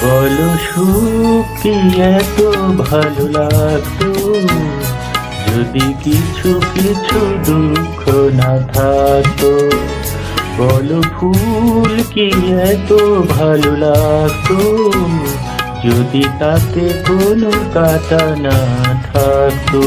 বলো সুখ কি এত ভালো লাগতো যদি কিছু কিছু দুঃখ না থাকতো। বলো ফুল কি এত ভালো লাগতো যদি তাতে কোনো কাঁটা না থাকতো।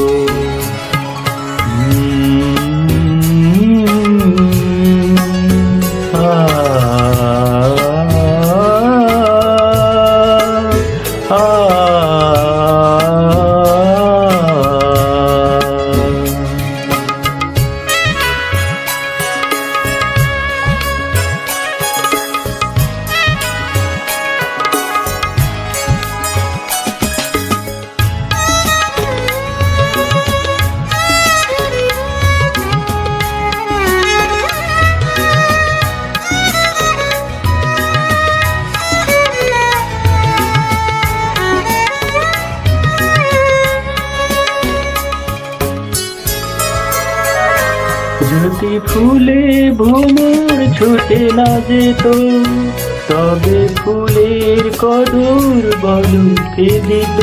যদি ফুলে ভ্রমর ছুটে না যেত তবে ফুলের কদর বলো কে দিত।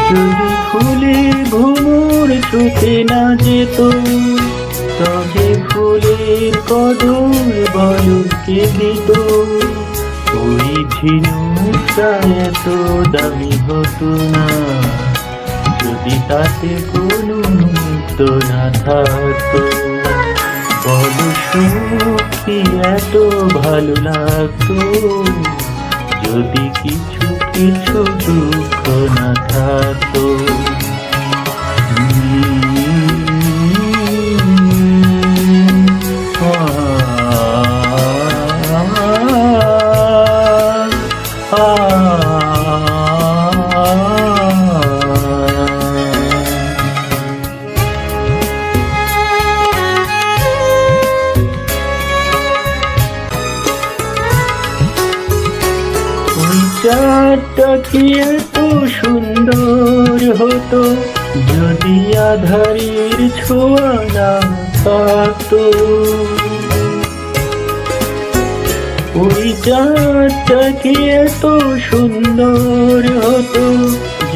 যদি ফুলে ভ্রমর ছুটে না যেত তবে ফুলের কদর বলো কে দিত। ওই ঝিনুকটা এত দামি হতো না যদি তাতে কোনো মুক্ত না থাকতো। বলো সুখ কি এত ভালো লাগতো যদি কিছু কিছু দুঃখ না থাকতো। চাঁদটা কি এত সুন্দর হতো যদি আঁধারের ছোঁয়া না থাকতো। ওই চাঁদটা কি এত সুন্দর হতো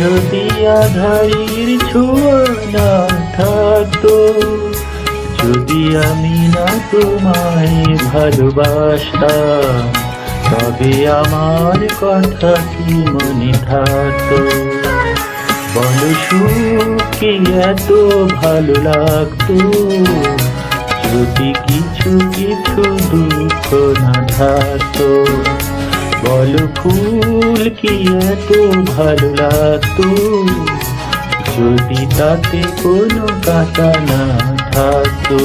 যদি আঁধারের ছোঁয়া না থাকতো। যদি আমি না তোমায় ভালোবাসতাম তবে আমার কথা কি মনে থাকতো। বলো সুখ কি এত ভালো লাগতো যদি কিছু কিছু দুঃখ না থাকতো। বলো ফুল কি এত ভালো লাগতো যদি তাতে কোনো কাঁটা না থাকতো।